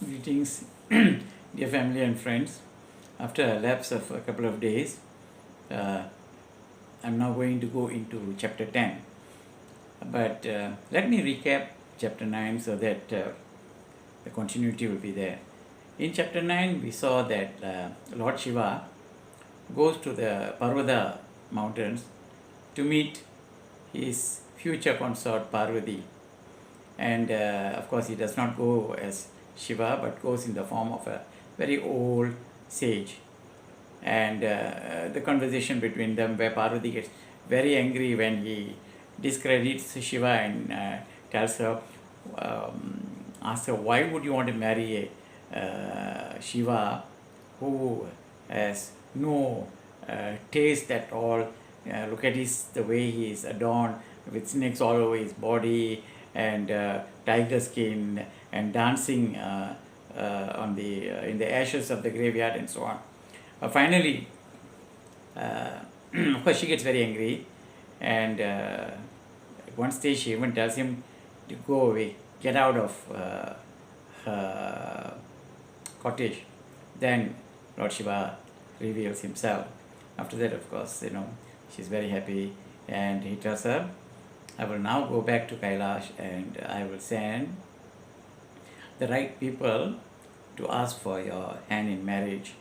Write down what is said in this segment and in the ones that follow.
Greetings, dear family and friends. After a lapse of a couple of days, uh, I'm now going to go into chapter 10. But let me recap chapter 9 so that the continuity will be there. In chapter 9, we saw that Lord Shiva goes to the Parvata mountains to meet his future consort Parvati. And of course, he does not go as Shiva but goes in the form of a very old sage. And the conversation between them, where Parvati gets very angry when he discredits Shiva and tells her, asks her, why would you want to marry a Shiva who has no taste at all? Look at the way he is adorned with snakes all over his body and tiger skin and dancing in the ashes of the graveyard and so on. Finally, of course, she gets very angry, and at one stage she even tells him to go away, get out of her cottage. Then Lord Shiva reveals himself. After that, of course, she's very happy, and he tells her, I will now go back to Kailash and I will send the right people to ask for your hand in marriage.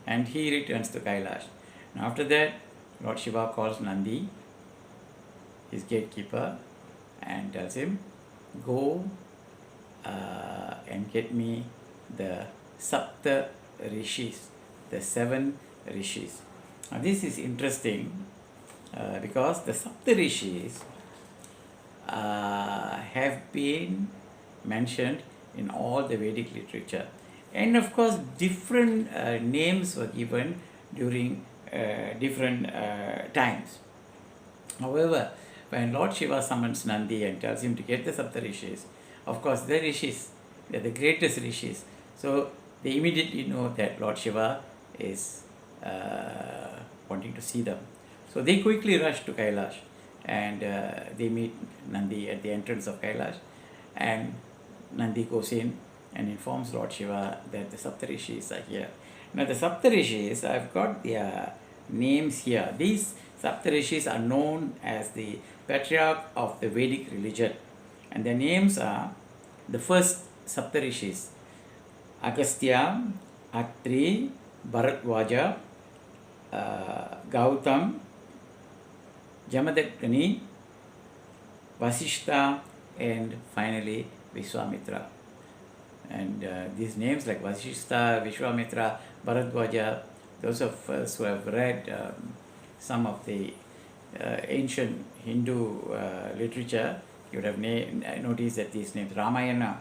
And he returns to Kailash. And after that, Lord Shiva calls Nandi, his gatekeeper, and tells him, go and get me the Sapta Rishis, the 7 Rishis. Now this is interesting because the Sapta Rishis have been mentioned in all the Vedic literature. And of course, different names were given during different times. However, when Lord Shiva summons Nandi and tells him to get the Sapta Rishis, of course, the Rishis, they're the greatest Rishis. So they immediately know that Lord Shiva is wanting to see them. So they quickly rush to Kailash and they meet Nandi at the entrance of Kailash. And Nandi goes in and informs Lord Shiva that the Saptarishis are here. Now the Saptarishis, I've got their names here. These Saptarishis are known as the patriarch of the Vedic religion. And their names are the first Saptarishis: Agastya, Atri, Bharadwaja, Gautam, Jamadagni, Vasishta, and finally Vishwamitra. And these names like Vasishta, Vishwamitra, Bharadwaja, those of us who have read some of the ancient Hindu literature, you would have noticed that these names, Ramayana,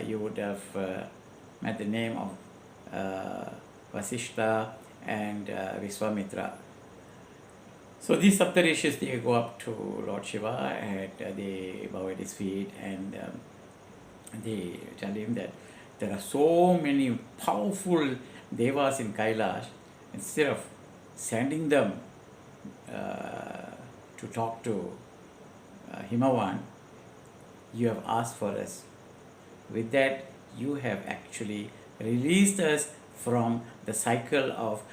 you would have met the name of Vasishta and Vishwamitra. So these Saptarishis, they go up to Lord Shiva and they bow at his feet and they tell him that there are so many powerful devas in Kailash. Instead of sending them to talk to Himavan, you have asked for us. With that, you have actually released us from the cycle of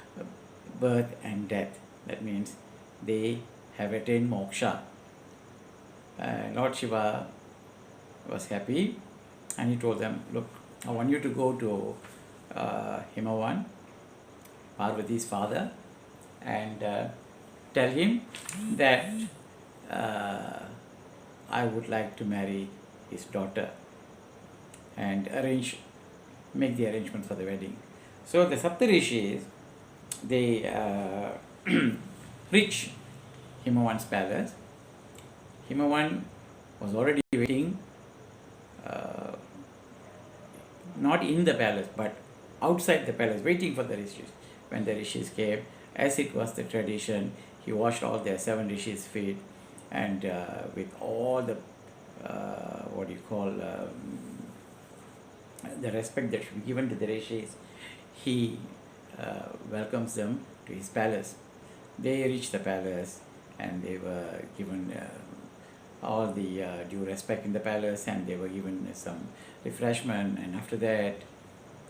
birth and death. That means they have attained moksha. Lord Shiva was happy and he told them, look, I want you to go to Himavan, Parvati's father, and tell him that I would like to marry his daughter and make the arrangement for the wedding. So the Saptarishis, they reach Himavan's palace. Himavan was already waiting, not in the palace but outside the palace, waiting for the rishis. When the rishis came, as it was the tradition, he washed all their 7 rishis' feet, and with all the the respect that should be given to the rishis, he welcomes them to his palace. They reached the palace and they were given all the due respect in the palace, and they were given some refreshment. And after that,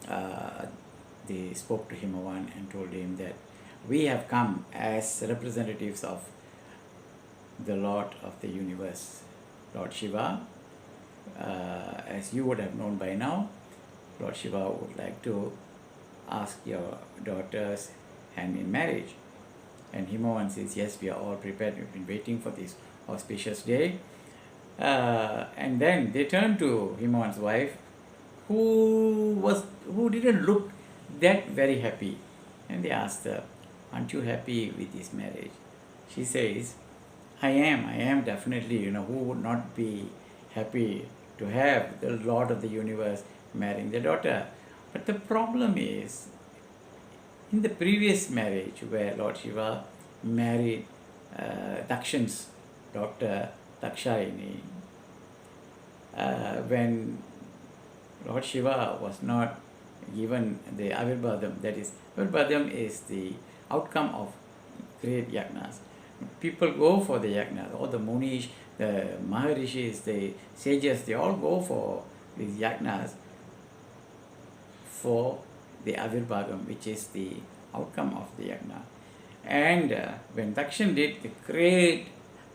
uh, they spoke to Himavan and told him that we have come as representatives of the Lord of the universe, Lord Shiva. As you would have known by now, Lord Shiva would like to ask your daughter's hand in marriage. And Himavan says, yes, we are all prepared. We've been waiting for this auspicious day. And then they turned to Himavan's wife, who didn't look that very happy. And they asked her, aren't you happy with this marriage? She says, I am definitely, who would not be happy to have the Lord of the universe marrying their daughter. But the problem is, in the previous marriage where Lord Shiva married Dakshan's daughter Dakshayani, when Lord Shiva was not given the Avirbhadam, that is, Avirbhadam is the outcome of great yagnas. People go for the yagnas, all the Munish, the Maharishis, the sages, they all go for these yagnas for the Avirbhagam, which is the outcome of the yagna. And when Dakshan did the great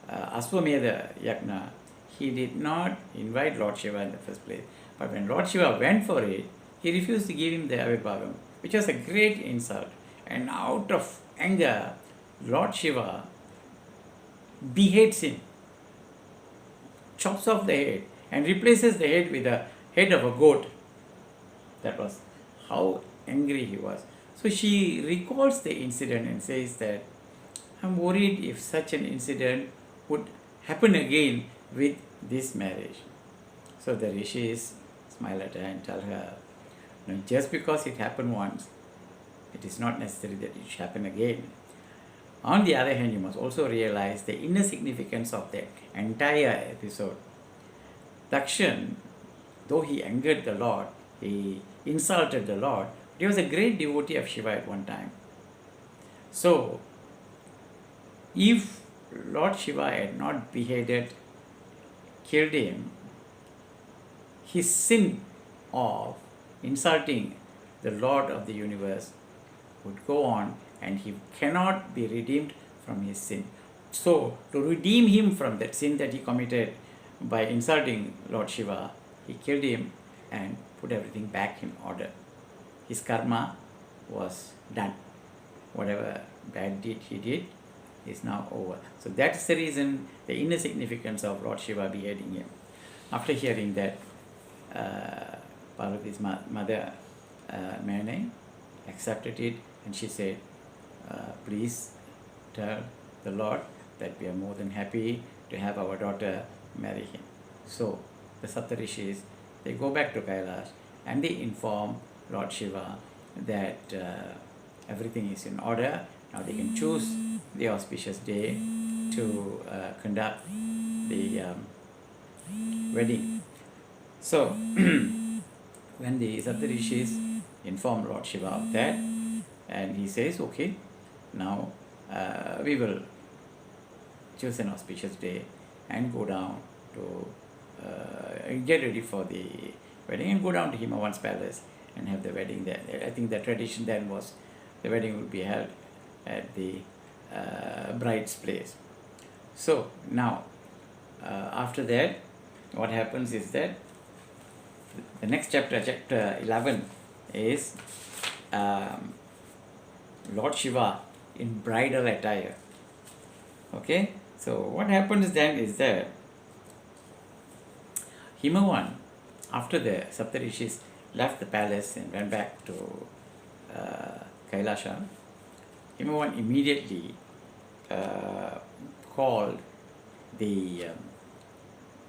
Aswamedha yagna, he did not invite Lord Shiva in the first place. But when Lord Shiva went for it, he refused to give him the Avirbhagam, which was a great insult. And out of anger, Lord Shiva beheads him, chops off the head, and replaces the head with the head of a goat. That was how angry he was. So she recalls the incident and says that, I'm worried if such an incident would happen again with this marriage. So the rishis smile at her and tell her, just because it happened once, it is not necessary that it should happen again. On the other hand, you must also realize the inner significance of the entire episode. Dakshan, though he angered the Lord, he insulted the Lord, he was a great devotee of Shiva at one time. So, if Lord Shiva had not beheaded, killed him, his sin of insulting the Lord of the universe would go on, and he cannot be redeemed from his sin. So, to redeem him from that sin that he committed by insulting Lord Shiva, he killed him and put everything back in order. His karma was done. Whatever bad deed he did is now over. So that's the reason, the inner significance of Lord Shiva beheading him. After hearing that, Parvati's mother, Mane, accepted it, and she said, please tell the Lord that we are more than happy to have our daughter marry him. So the Saptarishis, they go back to Kailash and they inform Lord Shiva that everything is in order. Now they can choose the auspicious day to conduct the wedding. So when the Saptarishis inform Lord Shiva of that, and he says, okay, now we will choose an auspicious day and go down to get ready for the wedding and go down to Himavan's palace and have the wedding there. I think the tradition then was the wedding would be held at the bride's place. So now, after that, what happens is that the next chapter, chapter 11, is Lord Shiva in bridal attire. Okay, so what happens then is that Himavan, after the Saptarishis left the palace and went back to Kailasha, Himavan immediately called the,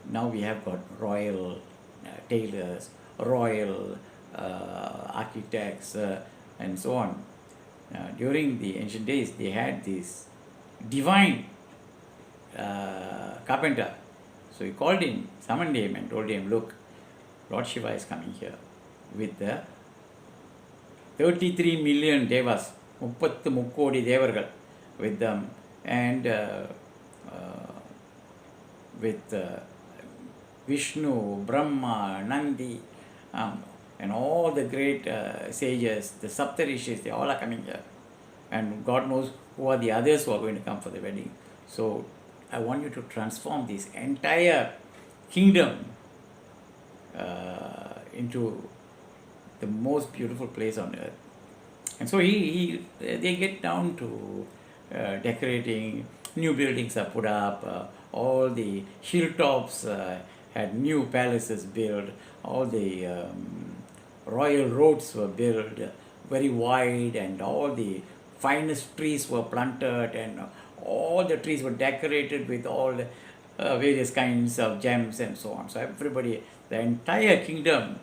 now we have got royal tailors, royal architects, and so on. During the ancient days, they had this divine carpenter. So he called him, summoned him, and told him, look, Lord Shiva is coming here with the 33 million devas, 33 kodi devargal with them, and with Vishnu, Brahma, Nandi, and all the great sages, the Saptarishis, they all are coming here. And God knows who are the others who are going to come for the wedding. So I want you to transform this entire kingdom into the most beautiful place on earth. And so they get down to decorating. New buildings are put up. All the hilltops had new palaces built. All the royal roads were built very wide, and all the finest trees were planted, and all the trees were decorated with all the various kinds of gems and so on. So everybody, the entire kingdom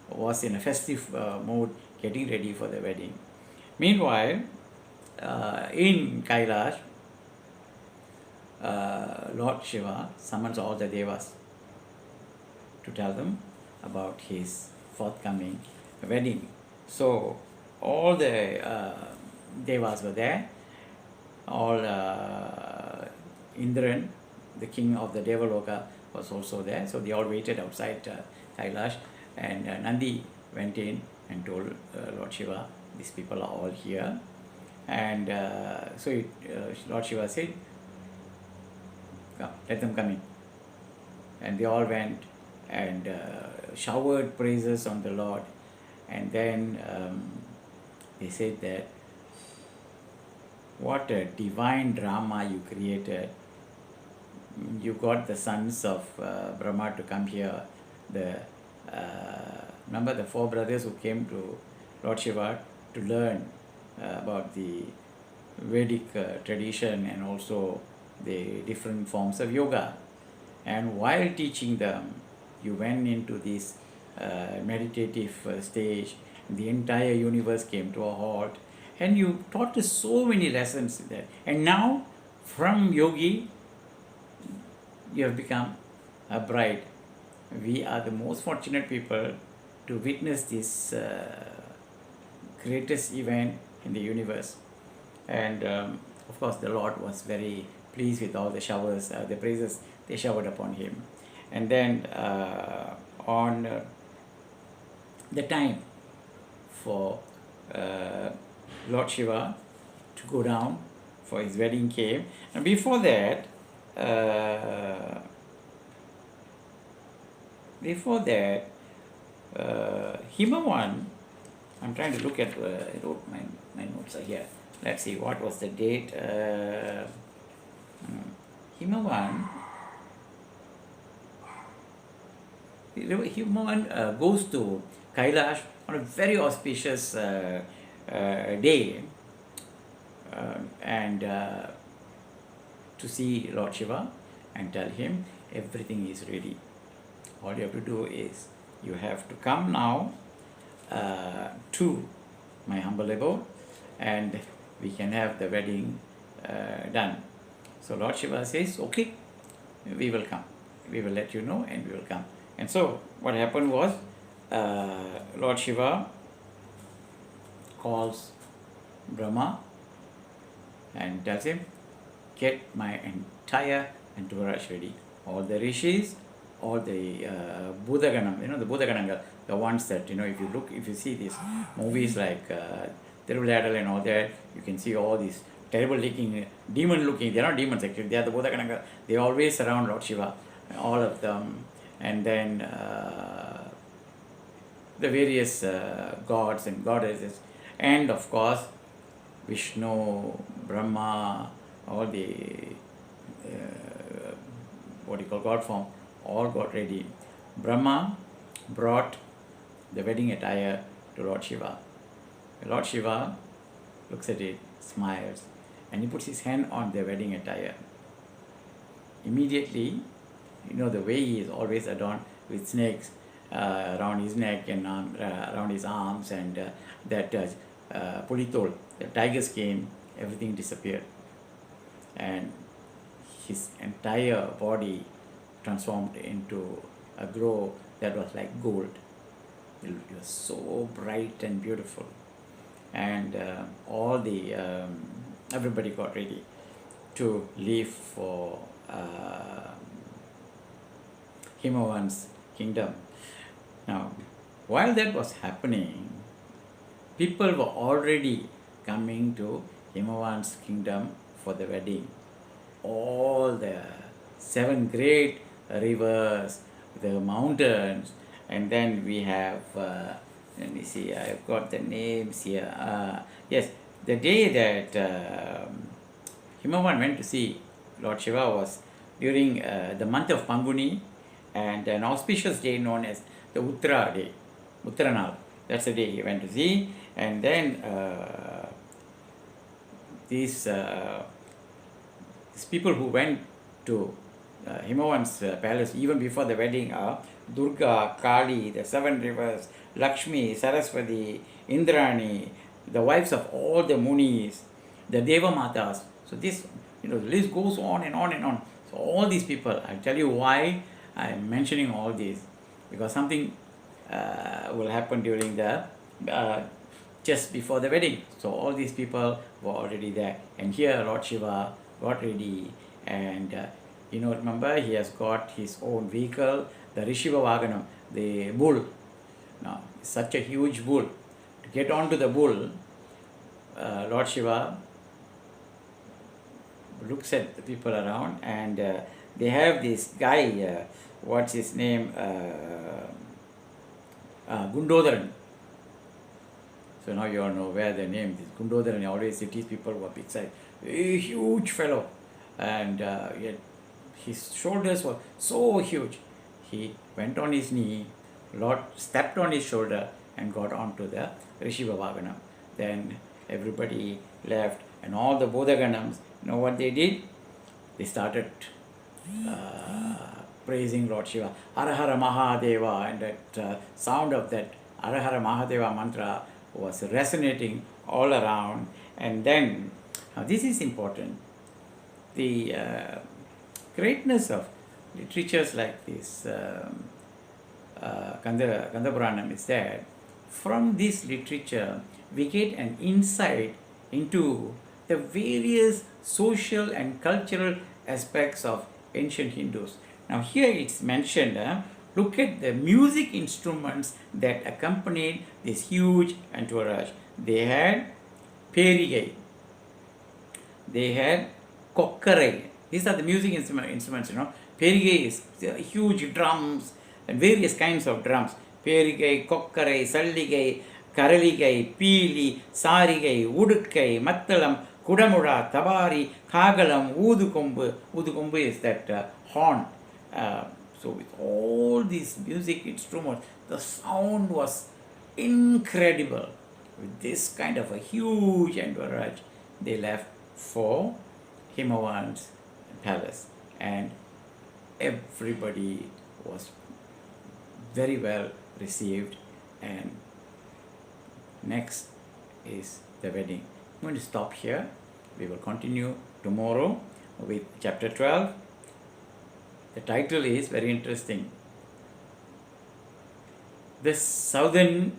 was in a festive mode, getting ready for the wedding. Meanwhile, in Kailash, Lord Shiva summons all the devas to tell them about his forthcoming wedding. So all the devas were there. All Indran, the king of the Devaloka, was also there. So they all waited outside Kailash, and Nandi went in and told Lord Shiva, these people are all here. And so Lord Shiva said, come, let them come in. And they all went and showered praises on the Lord. And then they said that, what a divine drama you created. You got the sons of Brahma to come here. Remember the four brothers who came to Lord Shiva to learn about the Vedic tradition and also the different forms of yoga. And while teaching them, you went into this meditative stage. The entire universe came to a halt, and you taught us so many lessons there. And now, from yogi, you have become a bride. We are the most fortunate people to witness this greatest event in the universe. And of course, the Lord was very pleased with all the showers, the praises they showered upon him. And then on the time for Lord Shiva to go down for his wedding came. And before that, Himavan, I'm trying to look at, I wrote my notes are here. Let's see, what was the date? Himavan goes to Kailash on a very auspicious day, and to see Lord Shiva and tell him everything is ready. All you have to do is you have to come now to my humble abode, and we can have the wedding done. So Lord Shiva says, okay, we will come. We will let you know and we will come. And so what happened was, Lord Shiva calls Brahma and tells him, get my entire entourage ready. All the rishis, all the Buddhaganam, the Buddhagananga, the ones that, if you see these movies like Thiruvilayadal and all that, you can see all these terrible looking, demon looking, they're not demons actually, they are the Buddhagananga, they always surround Lord Shiva, all of them. And then the various gods and goddesses, and of course Vishnu, Brahma, all the god form, all got ready. Brahma brought the wedding attire to Lord Shiva. Lord Shiva looks at it, smiles, and he puts his hand on the wedding attire. Immediately, the way he is always adorned with snakes around his neck and around his arms, and that pulitol, the tiger skin, everything disappeared. And his entire body transformed into a glow that was like gold. It was so bright and beautiful. And everybody got ready to leave for Himavan's kingdom. Now, while that was happening, people were already coming to Himavan's kingdom for the wedding. All the 7 great rivers, the mountains, and then we have, let me see, I've got the names here. Yes, the day that Himavan went to see Lord Shiva was during the month of Panguni, and an auspicious day known as the Uttara day, Uttaranal. That's the day he went to see, and then these people who went to Himavan's palace even before the wedding are Durga, Kali, the 7 rivers, Lakshmi, Saraswati, Indrani, the wives of all the Munis, the Deva Matas. So this, the list goes on and on and on. So all these people, I'll tell you why I'm mentioning all these, because something will happen during the just before the wedding. So all these people were already there, and here Lord Shiva got ready, and remember, he has got his own vehicle, the Rishiva Vaganam, the bull. Now, such a huge bull. To get onto the bull, Lord Shiva looks at the people around, and they have this guy, what's his name, Gundodaran. So now you all know where the name is. Gundodaran always cities people were big size, a huge fellow, and yet his shoulders were so huge. He went on his knee, Lord stepped on his shoulder and got onto the Rishiva Vaganam. Then everybody left, and all the Bodhaganams, you know what they did? They started praising Lord Shiva, Hara Hara Mahadeva, and that sound of that Hara Hara Mahadeva mantra was resonating all around. And then, now this is important, the greatness of literatures like this, Kantha Puranam, is that from this literature we get an insight into the various social and cultural aspects of ancient Hindus. Now here it's mentioned, look at the music instruments that accompanied this huge entourage. They had perigai, they had kokkarai. These are the music instruments, Perigai is huge drums and various kinds of drums. Perigai, kokkarai, salligai, karaligai, peeli, sarigai, udukkai, mattalam, kudamura, tabari, kagalam, uudukombu. Uudukombu is that horn. So with all these music instruments, the sound was incredible. With this kind of a huge entourage, they left for Himavan's palace, and everybody was very well received. And next is the wedding. I'm going to stop here. We will continue tomorrow with chapter 12. The title is very interesting. The southern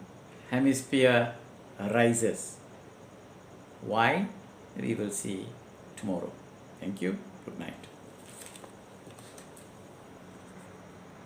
hemisphere rises. Why? We will see tomorrow. Thank you. Good night.